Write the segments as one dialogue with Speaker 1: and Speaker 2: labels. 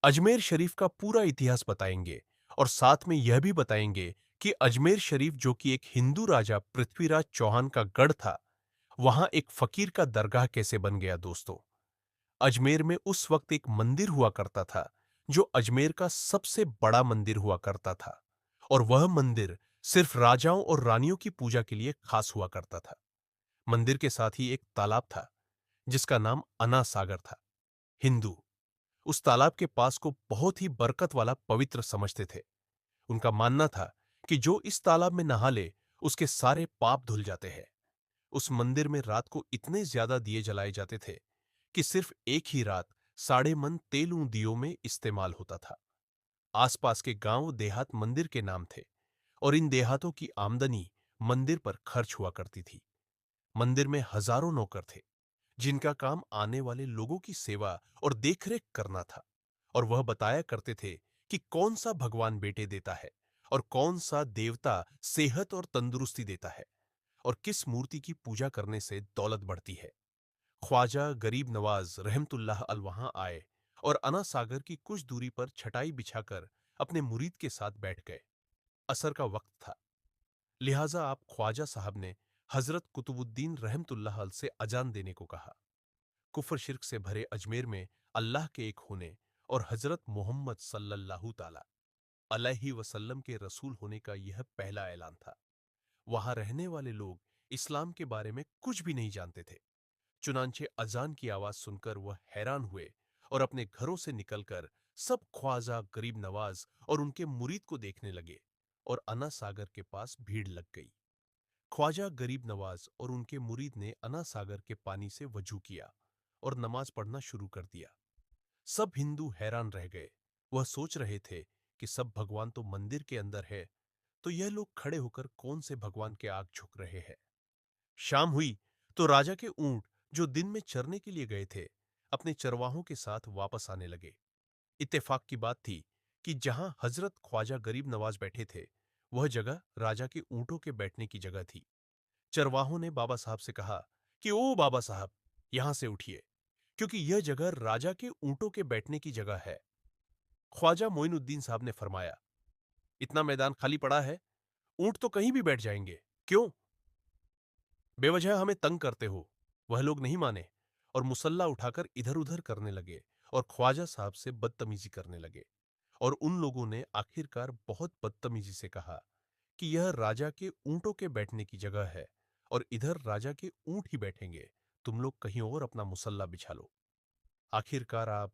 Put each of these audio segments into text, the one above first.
Speaker 1: अजमेर शरीफ का पूरा इतिहास बताएंगे और साथ में यह भी बताएंगे कि अजमेर शरीफ जो कि एक हिंदू राजा पृथ्वीराज चौहान का गढ़ था, वहां एक फकीर का दरगाह कैसे बन गया दोस्तों। अजमेर में उस वक्त एक मंदिर हुआ करता था जो अजमेर का सबसे बड़ा मंदिर हुआ करता था, और वह मंदिर सिर्फ राजाओं और रानियों की पूजा के लिए खास हुआ करता था। मंदिर के साथ ही एक तालाब था जिसका नाम अना सागर था। हिंदू उस तालाब के पास को बहुत ही बरकत वाला पवित्र समझते थे। उनका मानना था कि जो इस तालाब में नहा ले उसके सारे पाप धुल जाते हैं। उस मंदिर में रात को इतने ज्यादा दिए जलाए जाते थे कि सिर्फ एक ही रात 1.5 मन तेलुं दियों में इस्तेमाल होता था। आसपास के गांव देहात मंदिर के नाम थे और इन देहातों की आमदनी मंदिर पर खर्च हुआ करती थी। मंदिर में हजारों नौकर थे जिनका काम आने वाले लोगों की सेवा और देखरेख करना था, और वह बताया करते थे कि कौन सा भगवान बेटे देता है और कौन सा देवता सेहत और तंदुरुस्ती देता है और किस मूर्ति की पूजा करने से दौलत बढ़ती है। ख्वाजा गरीब नवाज रहमतुल्लाह अल वहां आए और अना सागर की कुछ दूरी पर छटाई बिछाकर अपने मुरीद के साथ बैठ गए। असर का वक्त था, लिहाजा आप ख्वाजा साहब ने हजरत कुतुबुद्दीन रहमतुल्लाह अल से अजान देने को कहा। कुफर शिर्क से भरे अजमेर में अल्लाह के एक होने और हजरत मोहम्मद सल्लल्लाहु ताला अलैहि वसल्लम के रसूल होने का यह पहला ऐलान था। वहां रहने वाले लोग इस्लाम के बारे में कुछ भी नहीं जानते थे। चुनांचे अजान की आवाज सुनकर वह हैरान हुए और अपने घरों से निकलकर सब ख्वाजा गरीब नवाज और उनके मुरीद को देखने लगे, और अना सागर के पास भीड़ लग गई। ख्वाजा गरीब नवाज और उनके मुरीद ने अना सागर के पानी से वजू किया और नमाज पढ़ना शुरू कर दिया। सब हिंदू हैरान रह गए। वह सोच रहे थे कि सब भगवान तो मंदिर के अंदर है, तो यह लोग खड़े होकर कौन से भगवान के आग झुक रहे हैं। शाम हुई तो राजा के ऊंट जो दिन में चरने के लिए गए थे अपने चरवाहों के साथ वापस आने लगे। इत्तेफाक की बात थी कि जहां हजरत ख्वाजा गरीब नवाज बैठे थे वह जगह राजा के ऊंटों के बैठने की जगह थी। चरवाहों ने बाबा साहब से कहा कि ओ बाबा साहब, यहां से उठिए, क्योंकि यह जगह राजा के ऊंटों के बैठने की जगह है। ख्वाजा मोइनुद्दीन साहब ने फरमाया, इतना मैदान खाली पड़ा है, ऊंट तो कहीं भी बैठ जाएंगे, क्यों बेवजह हमें तंग करते हो। वह लोग नहीं माने और मुसल्ला उठाकर इधर उधर करने लगे और ख्वाजा साहब से बदतमीजी करने लगे, और उन लोगों ने आखिरकार बहुत बदतमीजी से कहा कि यह राजा के ऊंटों के बैठने की जगह है और इधर राजा के ऊंट ही बैठेंगे, तुम लोग कहीं और अपना मुसल्ला बिछा लो। आखिरकार आप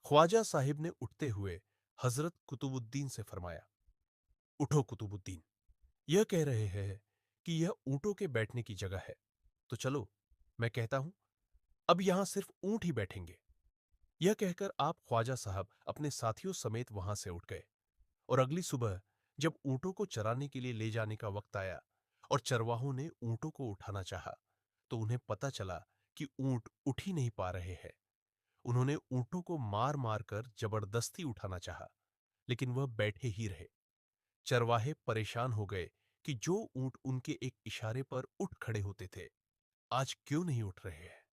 Speaker 1: ख्वाजा साहिब ने उठते हुए हजरत कुतुबुद्दीन से फरमाया, उठो कुतुबुद्दीन, यह कह रहे हैं कि यह ऊंटों के बैठने की जगह है, तो चलो, मैं कहता हूं अब यहां सिर्फ ऊंट ही बैठेंगे। यह कहकर आप ख्वाजा साहब अपने साथियों समेत वहां से उठ गए, और अगली सुबह जब ऊंटों को चराने के लिए ले जाने का वक्त आया और चरवाहों ने ऊंटों को उठाना चाहा, तो उन्हें पता चला कि ऊंट उठ ही नहीं पा रहे हैं। उन्होंने ऊंटों को मार मार कर जबरदस्ती उठाना चाहा, लेकिन वह बैठे ही रहे। चरवाहे परेशान हो गए कि जो ऊंट उनके एक इशारे पर उठ खड़े होते थे, आज क्यों नहीं उठ रहे हैं।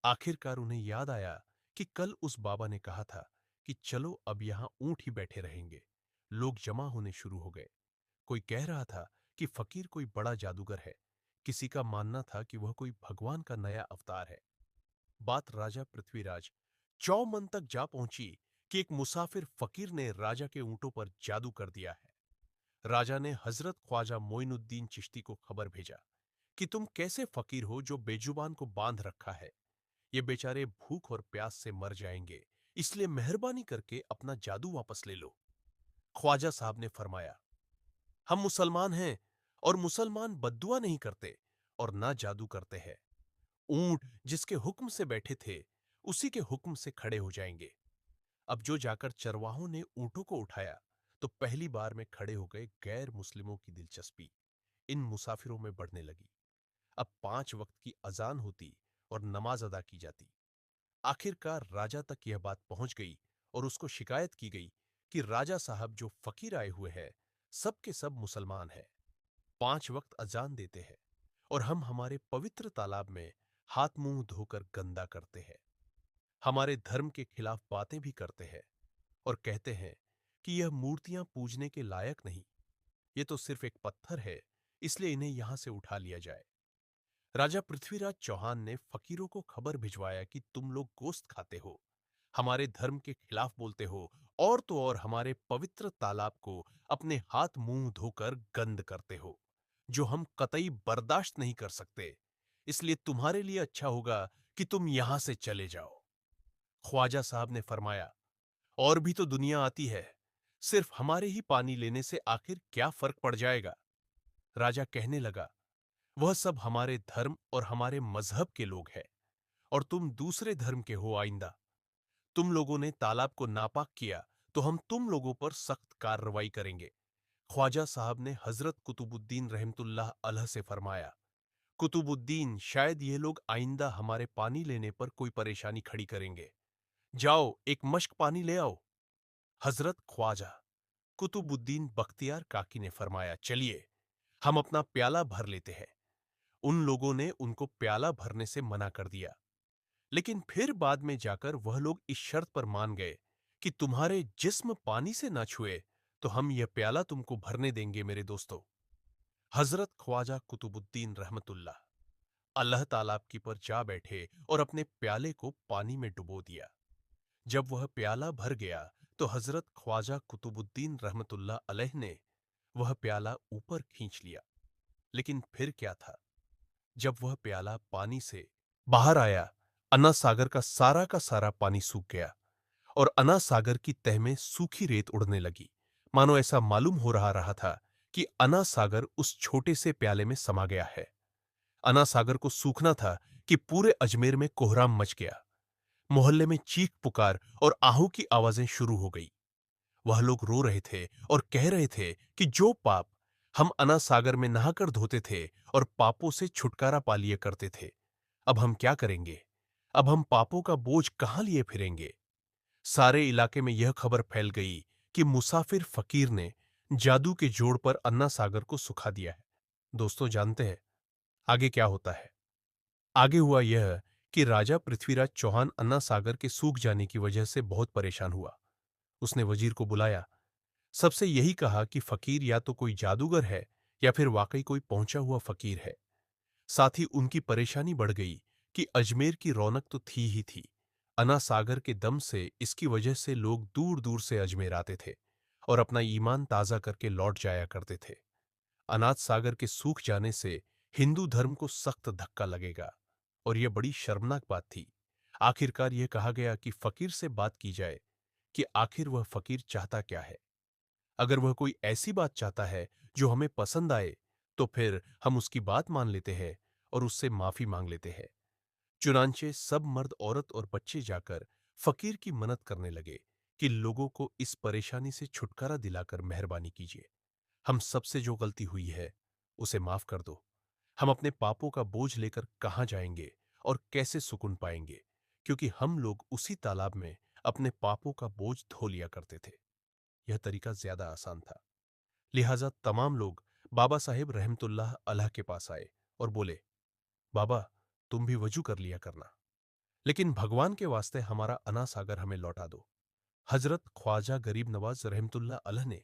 Speaker 1: आखिरकार उन्हें याद आया कि कल उस बाबा ने कहा था कि चलो अब यहां ऊंट ही बैठे रहेंगे। लोग जमा होने शुरू हो गए। कोई कह रहा था कि फकीर कोई बड़ा जादूगर है, किसी का मानना था कि वह कोई भगवान का नया अवतार है। बात राजा पृथ्वीराज चौमन तक जा पहुंची कि एक मुसाफिर फकीर ने राजा के ऊंटों पर जादू कर दिया है। राजा ने हजरत ख्वाजा मोइनुद्दीन चिश्ती को खबर भेजा कि तुम कैसे फकीर हो जो बेजुबान को बांध रखा है। ये बेचारे भूख और प्यास से मर जाएंगे, इसलिए मेहरबानी करके अपना जादू वापस ले लो। ख्वाजा साहब ने फरमाया, हम मुसलमान हैं और मुसलमान बद्दुआ नहीं करते और ना जादू करते हैं। ऊंट जिसके हुक्म से बैठे थे उसी के हुक्म से खड़े हो जाएंगे। अब जो जाकर चरवाहों ने ऊंटों को उठाया तो पहली बार में खड़े हो गए गैर मुस्लिमों की दिलचस्पी इन मुसाफिरों में बढ़ने लगी। अब 5 वक्त की अजान होती और नमाज अदा की जाती। आखिरकार राजा तक यह बात पहुंच गई और उसको शिकायत की गई कि राजा साहब जो फकीर आए हुए हैं सब के सब मुसलमान हैं, 5 वक्त अजान देते हैं, और हम हमारे पवित्र तालाब में हाथ मुंह धोकर गंदा करते हैं। हमारे धर्म के खिलाफ बातें भी करते हैं और कहते हैं कि यह मूर्तियां पूजने के लायक नहीं, ये तो सिर्फ एक पत्थर है, इसलिए इन्हें यहां से उठा लिया जाए। राजा पृथ्वीराज चौहान ने फकीरों को खबर भिजवाया कि तुम लोग गोश्त खाते हो, हमारे धर्म के खिलाफ बोलते हो, और तो और हमारे पवित्र तालाब को अपने हाथ मुंह धोकर गंद करते हो, जो हम कतई बर्दाश्त नहीं कर सकते। इसलिए तुम्हारे लिए अच्छा होगा कि तुम यहां से चले जाओ। ख्वाजा साहब ने फरमाया, और भी तो दुनिया आती है, सिर्फ हमारे ही पानी लेने से आखिर क्या फर्क पड़ जाएगा। राजा कहने लगा, वह सब हमारे धर्म और हमारे मजहब के लोग हैं, और तुम दूसरे धर्म के हो। आइंदा तुम लोगों ने तालाब को नापाक किया तो हम तुम लोगों पर सख्त कार्रवाई करेंगे। ख्वाजा साहब ने हजरत कुतुबुद्दीन रहमतुल्लाह अलैह से फरमाया, कुतुबुद्दीन, शायद ये लोग आइंदा हमारे पानी लेने पर कोई परेशानी खड़ी करेंगे। जाओ एक मश्क पानी ले आओ। हजरत ख्वाजा कुतुबुद्दीन बख्तियार काकी ने फरमाया, चलिए हम अपना प्याला भर लेते हैं। उन लोगों ने उनको प्याला भरने से मना कर दिया, लेकिन फिर बाद में जाकर वह लोग इस शर्त पर मान गए कि तुम्हारे जिस्म पानी से ना छुए तो हम यह प्याला तुमको भरने देंगे। मेरे दोस्तों, हजरत ख्वाजा कुतुबुद्दीन रहमतुल्लाह अल्लाह तालाब की पर जा बैठे और अपने प्याले को पानी में डुबो दिया। जब वह प्याला भर गया तो हजरत ख्वाजा कुतुबुद्दीन रहमतुल्लाह अलैह ने वह प्याला ऊपर खींच लिया। लेकिन फिर क्या था, जब वह प्याला पानी से बाहर आया, अन्ना सागर का सारा पानी सूख गया और अन्ना सागर की तह में सूखी रेत उड़ने लगी। मानो ऐसा मालूम हो रहा था कि अन्ना सागर उस छोटे से प्याले में समा गया है। अन्ना सागर को सूखना था कि पूरे अजमेर में कोहराम मच गया। मोहल्ले में चीख पुकार और आहू की आवाजें शुरू हो गई। वह लोग रो रहे थे और कह रहे थे कि जो पाप हम अन्ना सागर में नहाकर धोते थे और पापों से छुटकारा पा लिए करते थे, अब हम क्या करेंगे? अब हम पापों का बोझ कहां लिए फिरेंगे? सारे इलाके में यह खबर फैल गई कि मुसाफिर फकीर ने जादू के जोड़ पर अन्ना सागर को सुखा दिया है। दोस्तों, जानते हैं आगे क्या होता है? आगे हुआ यह कि राजा पृथ्वीराज चौहान अन्ना सागर के सूख जाने की वजह से बहुत परेशान हुआ। उसने वजीर को बुलाया, सबसे यही कहा कि फकीर या तो कोई जादूगर है या फिर वाकई कोई पहुंचा हुआ फकीर है। साथ ही उनकी परेशानी बढ़ गई कि अजमेर की रौनक तो थी ही थी। अन्ना सागर के दम से इसकी वजह से लोग दूर दूर से अजमेर आते थे और अपना ईमान ताजा करके लौट जाया करते थे। अनाथ सागर के सूख जाने से हिंदू धर्म को सख्त धक्का लगेगा और यह बड़ी शर्मनाक बात थी। आखिरकार यह कहा गया कि फकीर से बात की जाए कि आखिर वह फकीर चाहता क्या है। अगर वह कोई ऐसी बात चाहता है जो हमें पसंद आए तो फिर हम उसकी बात मान लेते हैं और उससे माफी मांग लेते हैं। चुनांचे सब मर्द औरत और बच्चे जाकर फकीर की मन्नत करने लगे कि लोगों को इस परेशानी से छुटकारा दिलाकर मेहरबानी कीजिए। हम सबसे जो गलती हुई है उसे माफ कर दो। हम अपने पापों का बोझ लेकर कहां जाएंगे और कैसे सुकून पाएंगे, क्योंकि हम लोग उसी तालाब में अपने पापों का बोझ धो लिया करते थे। यह तरीका ज्यादा आसान था। लिहाजा तमाम लोग बाबा साहेब रहमतुल्लाह अलैह के पास आए और बोले, बाबा, तुम भी वजू कर लिया करना, लेकिन भगवान के वास्ते हमारा अना सागर हमें लौटा दो। हजरत ख्वाजा गरीब नवाज रहमतुल्लाह अलैह ने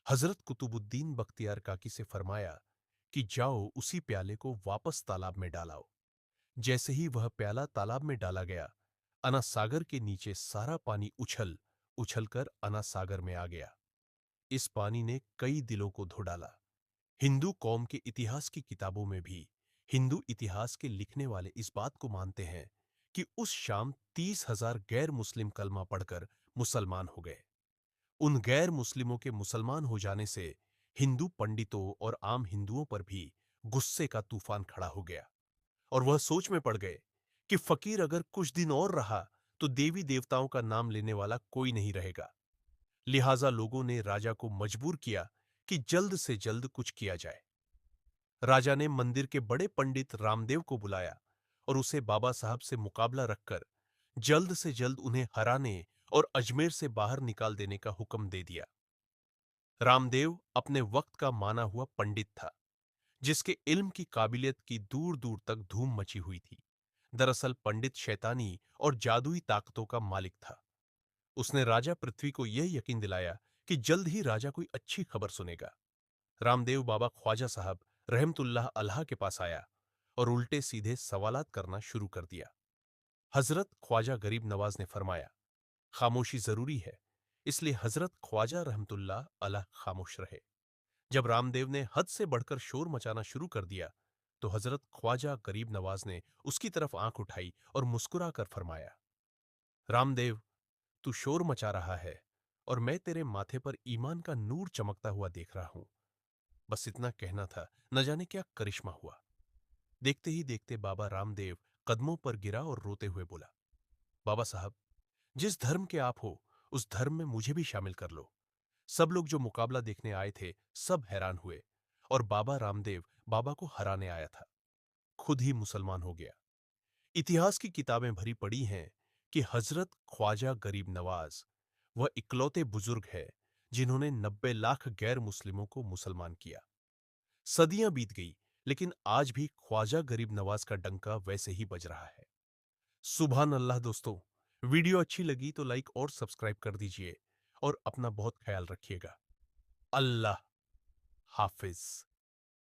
Speaker 1: हजरत कुतुबुद्दीन बख्तियार काकी से फरमाया कि जाओ उसी प्याले को वापस तालाब में डालाओ। जैसे ही वह प्याला तालाब में डाला गया, अना सागर के नीचे सारा पानी उछल उछलकर अना सागर में आ गया। इस पानी ने कई दिलों को धो डाला। हिंदू कौम के इतिहास की किताबों में भी हिंदू इतिहास के लिखने वाले इस बात को मानते हैं कि उस शाम 30,000 गैर मुस्लिम कलमा पढ़कर मुसलमान हो गए। उन गैर मुस्लिमों के मुसलमान हो जाने से हिंदू पंडितों और आम हिंदुओं पर भी गुस्से का तूफान खड़ा हो गया और वह सोच में पड़ गए कि फकीर अगर कुछ दिन और रहा तो देवी देवताओं का नाम लेने वाला कोई नहीं रहेगा। लिहाजा लोगों ने राजा को मजबूर किया कि जल्द से जल्द कुछ किया जाए। राजा ने मंदिर के बड़े पंडित रामदेव को बुलाया और उसे बाबा साहब से मुकाबला रखकर जल्द से जल्द उन्हें हराने और अजमेर से बाहर निकाल देने का हुक्म दे दिया। रामदेव अपने वक्त का माना हुआ पंडित था, जिसके इल्म की काबिलियत की दूर दूर तक धूम मची हुई थी। दरअसल पंडित शैतानी और जादुई ताकतों का मालिक था। उसने राजा पृथ्वी को यह यकीन दिलाया कि जल्द ही राजा कोई अच्छी खबर सुनेगा। रामदेव बाबा ख्वाजा साहब रहमतुल्लाह अलहा के पास आया और उल्टे सीधे सवालात करना शुरू कर दिया। हजरत ख्वाजा गरीब नवाज ने फरमाया, खामोशी जरूरी है, इसलिए हजरत ख्वाजा रहमतुल्लाह अलह खामोश रहे। जब रामदेव ने हद से बढ़कर शोर मचाना शुरू कर दिया तो हजरत ख्वाजा गरीब नवाज ने उसकी तरफ आंख उठाई और मुस्कुराकर फरमाया, रामदेव, तू शोर मचा रहा है और मैं तेरे माथे पर ईमान का नूर चमकता हुआ देख रहा हूं। बस इतना कहना था, न जाने क्या करिश्मा हुआ। देखते ही देखते बाबा रामदेव कदमों पर गिरा और रोते हुए बोला, बाबा साहब, जिस धर्म के आप हो उस धर्म में मुझे भी शामिल कर लो। सब लोग जो मुकाबला देखने आए थे सब हैरान हुए और बाबा रामदेव बाबा को हराने आया था, खुद ही मुसलमान हो गया। इतिहास की किताबें भरी पड़ी हैं कि हजरत ख्वाजा गरीब नवाज वह इकलौते बुजुर्ग है जिन्होंने 90 लाख गैर मुस्लिमों को मुसलमान किया। सदियां बीत गई, लेकिन आज भी ख्वाजा गरीब नवाज का डंका वैसे ही बज रहा है। सुभान अल्लाह दोस्तों, वीडियो अच्छी लगी तो लाइक और सब्सक्राइब कर दीजिए और अपना बहुत ख्याल रखिएगा। अल्लाह हाफिज।